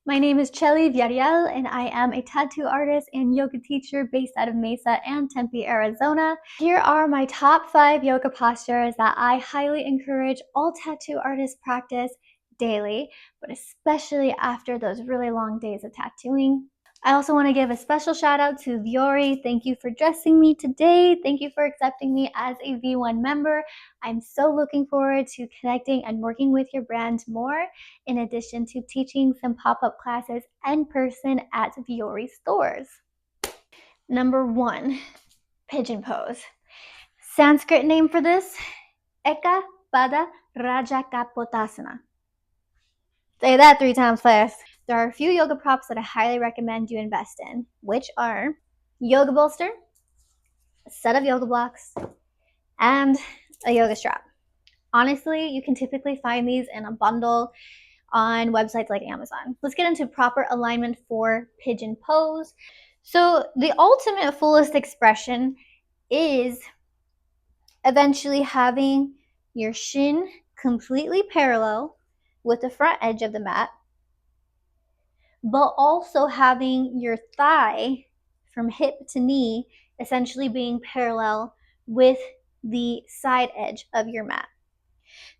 My name is Chelly Villarreal, and I am a tattoo artist and yoga teacher based out of Mesa and Tempe, Arizona. Here are my top 5 yoga postures that I highly encourage all tattoo artists practice daily, but especially after those really long days of tattooing. I also want to give a special shout out to Viori. Thank you for dressing me today. Thank you for accepting me as a V1 member. I'm so looking forward to connecting and working with your brand more, in addition to teaching some pop-up classes in person at Viori stores. Number 1, pigeon pose. Sanskrit name for this, Eka Pada Rajakapotasana. Say that 3 times fast. There are a few yoga props that I highly recommend you invest in, which are yoga bolster, a set of yoga blocks, and a yoga strap. Honestly, you can typically find these in a bundle on websites like Amazon. Let's get into proper alignment for pigeon pose. So the ultimate fullest expression is eventually having your shin completely parallel with the front edge of the mat, but also having your thigh from hip to knee essentially being parallel with the side edge of your mat.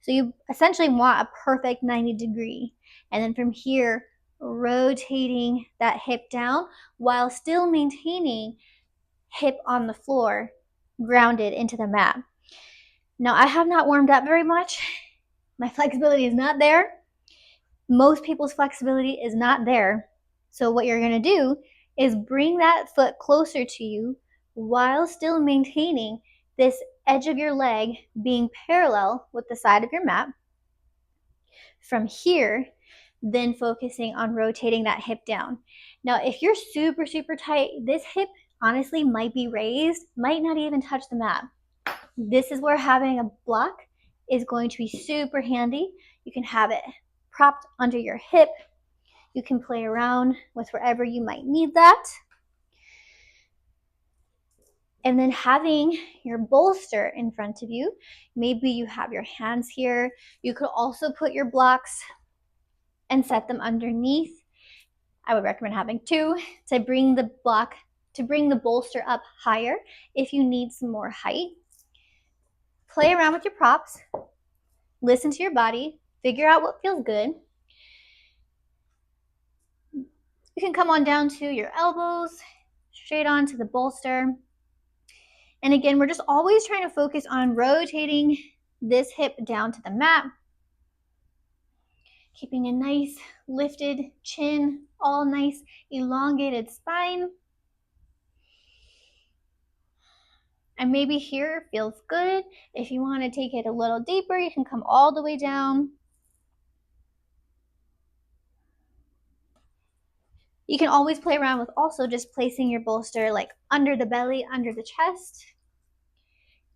So you essentially want a perfect 90-degree, and then from here rotating that hip down while still maintaining hip on the floor, grounded into the mat. Now, I have not warmed up very much. My flexibility is not there. Most people's flexibility is not there. So what you're going to do is bring that foot closer to you while still maintaining this edge of your leg being parallel with the side of your mat. From here, then focusing on rotating that hip down. Now, if you're super, super tight, this hip honestly might be raised, might not even touch the mat. This is where having a block is going to be super handy. You can have it propped under your hip. You can play around with wherever you might need that. And then having your bolster in front of you. Maybe you have your hands here. You could also put your blocks and set them underneath. I would recommend having 2 to bring the bolster up higher if you need some more height. Play around with your props. Listen to your body. Figure out what feels good. You can come on down to your elbows, straight onto the bolster. And again, we're just always trying to focus on rotating this hip down to the mat, keeping a nice lifted chin, all nice elongated spine. And maybe here feels good. If you want to take it a little deeper, you can come all the way down. You can always play around with also just placing your bolster like under the belly, under the chest.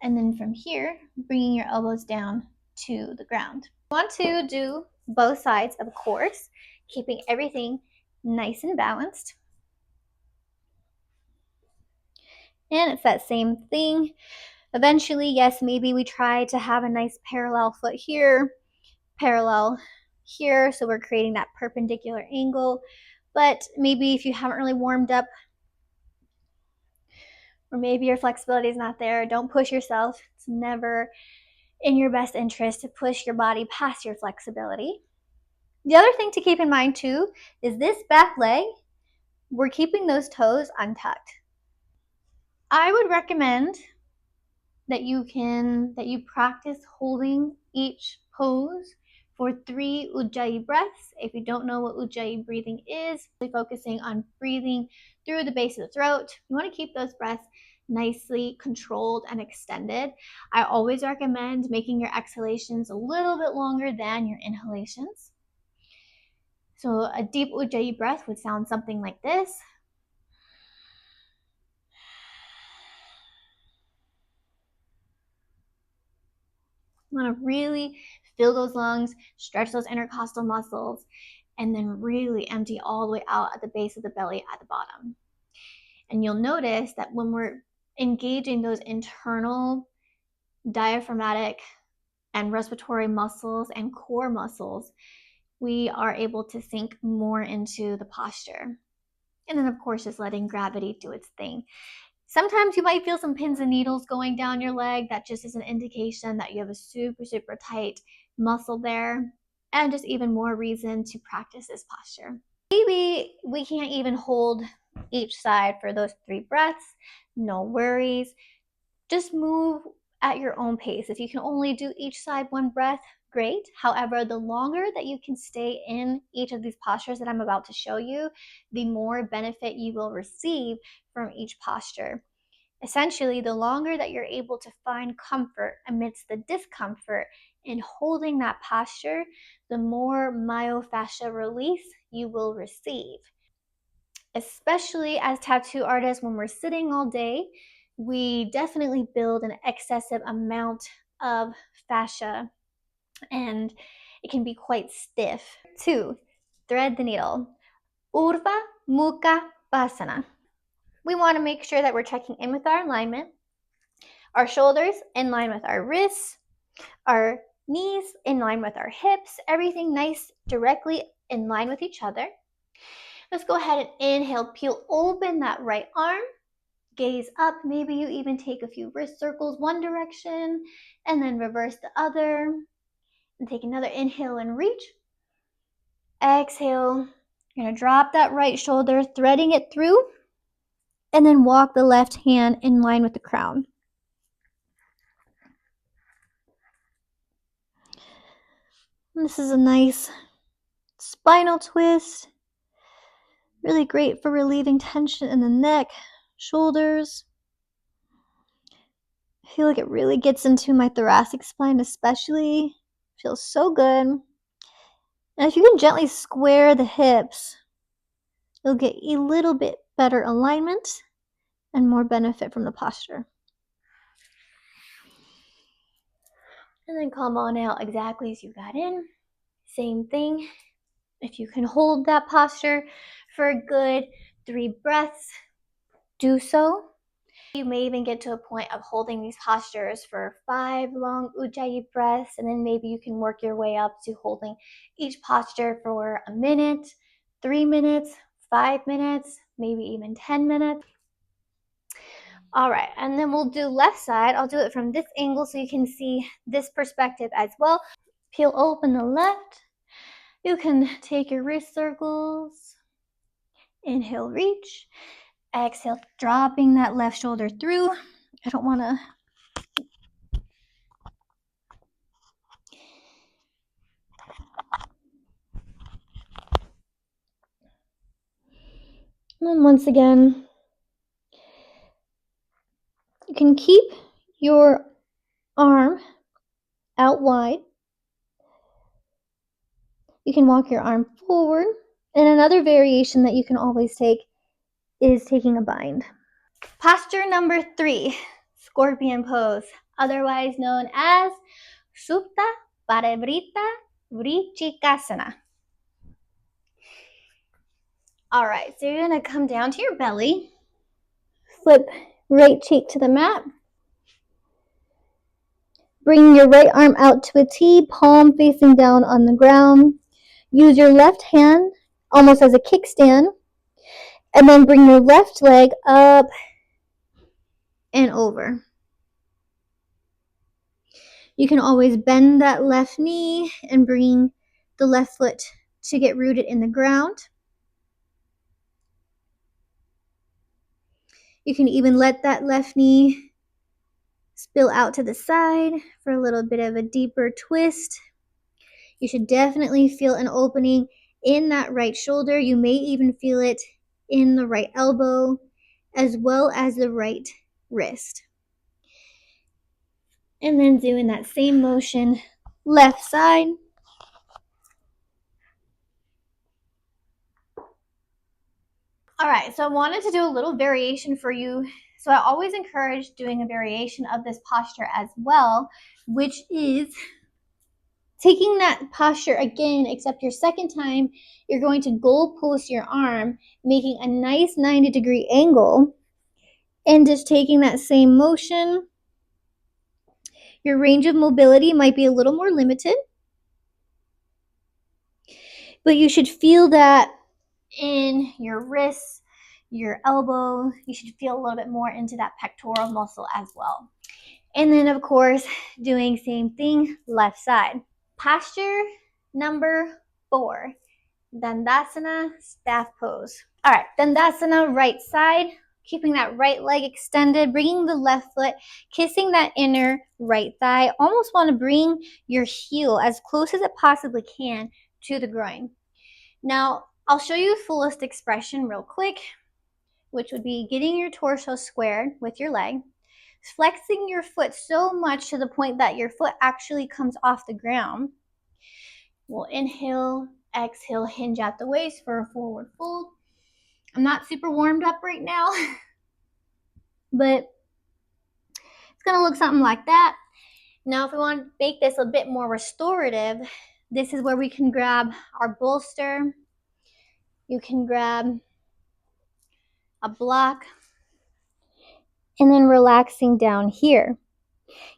And then from here, bringing your elbows down to the ground. You want to do both sides, of course, keeping everything nice and balanced. And it's that same thing. Eventually, yes, maybe we try to have a nice parallel foot here, parallel here, so we're creating that perpendicular angle. But maybe if you haven't really warmed up, or maybe your flexibility is not there, don't push yourself. It's never in your best interest to push your body past your flexibility. The other thing to keep in mind too is this back leg, we're keeping those toes untucked. I would recommend that you practice holding each pose for 3 Ujjayi breaths. If you don't know what Ujjayi breathing is, focusing on breathing through the base of the throat. You want to keep those breaths nicely controlled and extended. I always recommend making your exhalations a little bit longer than your inhalations. So a deep Ujjayi breath would sound something like this. You want to really fill those lungs, stretch those intercostal muscles, and then really empty all the way out at the base of the belly at the bottom. And you'll notice that when we're engaging those internal diaphragmatic and respiratory muscles and core muscles, we are able to sink more into the posture. And then, of course, just letting gravity do its thing. Sometimes you might feel some pins and needles going down your leg. That just is an indication that you have a super, super tight muscle there. And just even more reason to practice this posture. Maybe we can't even hold each side for those 3 breaths. No worries. Just move at your own pace. If you can only do each side 1 breath, great. However, the longer that you can stay in each of these postures that I'm about to show you, the more benefit you will receive from each posture. Essentially, the longer that you're able to find comfort amidst the discomfort in holding that posture, the more myofascial release you will receive. Especially as tattoo artists, when we're sitting all day, we definitely build an excessive amount of fascia and it can be quite stiff. 2, thread the needle. Urdhva Mukha Basana. We want to make sure that we're checking in with our alignment. Our shoulders in line with our wrists, our knees in line with our hips, everything nice directly in line with each other. Let's go ahead and inhale, peel open that right arm, gaze up. Maybe you even take a few wrist circles one direction and then reverse the other. And take another inhale and reach. Exhale. You're going to drop that right shoulder, threading it through, and then walk the left hand in line with the crown. And this is a nice spinal twist. Really great for relieving tension in the neck, shoulders. I feel like it really gets into my thoracic spine especially. Feels so good. And if you can gently square the hips, you'll get a little bit better alignment and more benefit from the posture. And then come on out exactly as you got in. Same thing. If you can hold that posture for a good 3 breaths, do so. You may even get to a point of holding these postures for 5 long Ujjayi breaths, and then maybe you can work your way up to holding each posture for a minute, 3 minutes, 5 minutes, maybe even 10 minutes. All right, and then we'll do left side. I'll do it from this angle so you can see this perspective as well. Peel open the left. You can take your wrist circles. Inhale, reach. Exhale, dropping that left shoulder through. I don't want to. And then once again, you can keep your arm out wide. You can walk your arm forward. And another variation that you can always take is taking a bind. Posture number 3, scorpion pose, otherwise known as Supta Parivrtta Vrichikasana. All right, so you're going to come down to your belly, flip right cheek to the mat, bring your right arm out to a T, palm facing down on the ground. Use your left hand almost as a kickstand, and then bring your left leg up and over. You can always bend that left knee and bring the left foot to get rooted in the ground. You can even let that left knee spill out to the side for a little bit of a deeper twist. You should definitely feel an opening in that right shoulder. You may even feel it in the right elbow as well as the right wrist. And then doing that same motion, left side. All right, so I wanted to do a little variation for you. So I always encourage doing a variation of this posture as well, which is taking that posture again, except your second time, you're going to goal post your arm, making a nice 90-degree angle, and just taking that same motion. Your range of mobility might be a little more limited. But you should feel that in your wrists, your elbow. You should feel a little bit more into that pectoral muscle as well. And then of course, doing same thing, left side. Posture number 4, Dandasana, staff pose. All right, Dandasana, right side, keeping that right leg extended, bringing the left foot, kissing that inner right thigh. Almost want to bring your heel as close as it possibly can to the groin. Now, I'll show you fullest expression real quick, which would be getting your torso squared with your leg, flexing your foot so much to the point that your foot actually comes off the ground. We'll inhale, exhale, hinge at the waist for a forward fold. I'm not super warmed up right now, but it's gonna look something like that. Now, if we want to make this a bit more restorative, this is where we can grab our bolster. You can grab a block and then relaxing down here.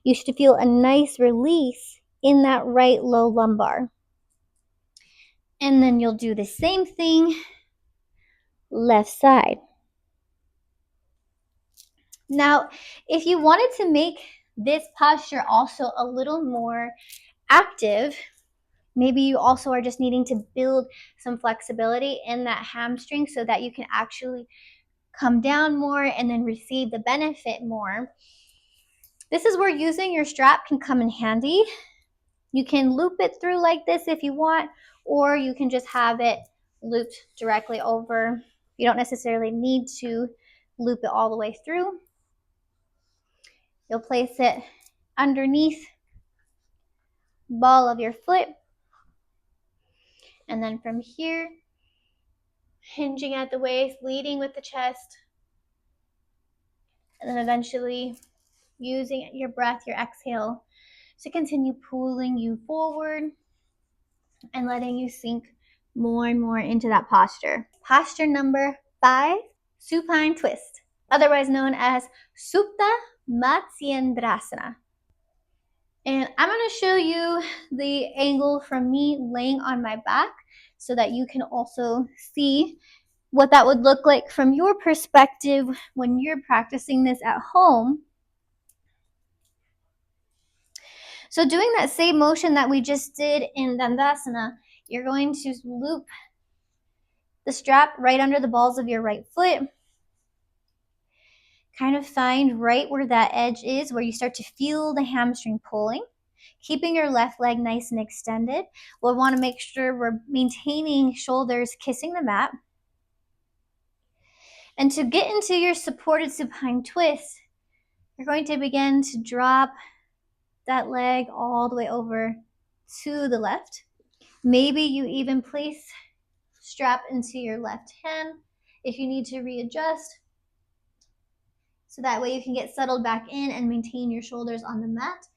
You should feel a nice release in that right low lumbar. And then you'll do the same thing, left side. Now, if you wanted to make this posture also a little more active, maybe you also are just needing to build some flexibility in that hamstring so that you can actually come down more and then receive the benefit more. This is where using your strap can come in handy. You can loop it through like this if you want, or you can just have it looped directly over. You don't necessarily need to loop it all the way through. You'll place it underneath ball of your foot, and then from here, hinging at the waist, leading with the chest, and then eventually using your breath, your exhale, to continue pulling you forward and letting you sink more and more into that posture. Posture number 5, supine twist, otherwise known as Supta Matsyendrasana. And I'm going to show you the angle from me laying on my back so that you can also see what that would look like from your perspective when you're practicing this at home. So doing that same motion that we just did in Dandasana, you're going to loop the strap right under the balls of your right foot. Kind of find right where that edge is, where you start to feel the hamstring pulling. Keeping your left leg nice and extended. We'll want to make sure we're maintaining shoulders kissing the mat. And to get into your supported supine twist, you're going to begin to drop that leg all the way over to the left. Maybe you even place strap into your left hand if you need to readjust. So that way you can get settled back in and maintain your shoulders on the mat.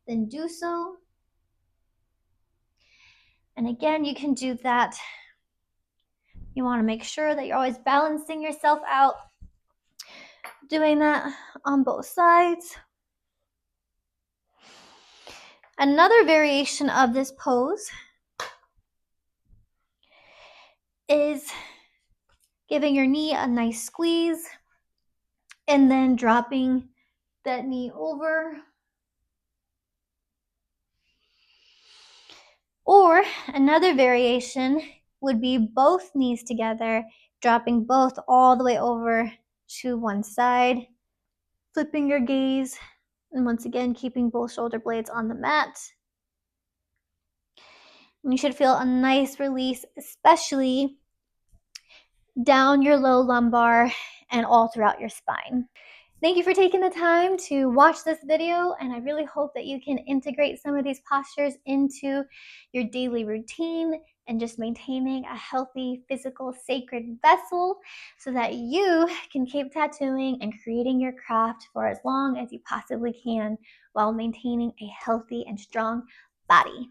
Then do so. And again, you can do that. You want to make sure that you're always balancing yourself out. Doing that on both sides. Another variation of this pose is giving your knee a nice squeeze and then dropping that knee over. Or another variation would be both knees together, dropping both all the way over to one side, flipping your gaze, and once again, keeping both shoulder blades on the mat. And you should feel a nice release, especially down your low lumbar and all throughout your spine. Thank you for taking the time to watch this video, and I really hope that you can integrate some of these postures into your daily routine and just maintaining a healthy, physical, sacred vessel so that you can keep tattooing and creating your craft for as long as you possibly can while maintaining a healthy and strong body.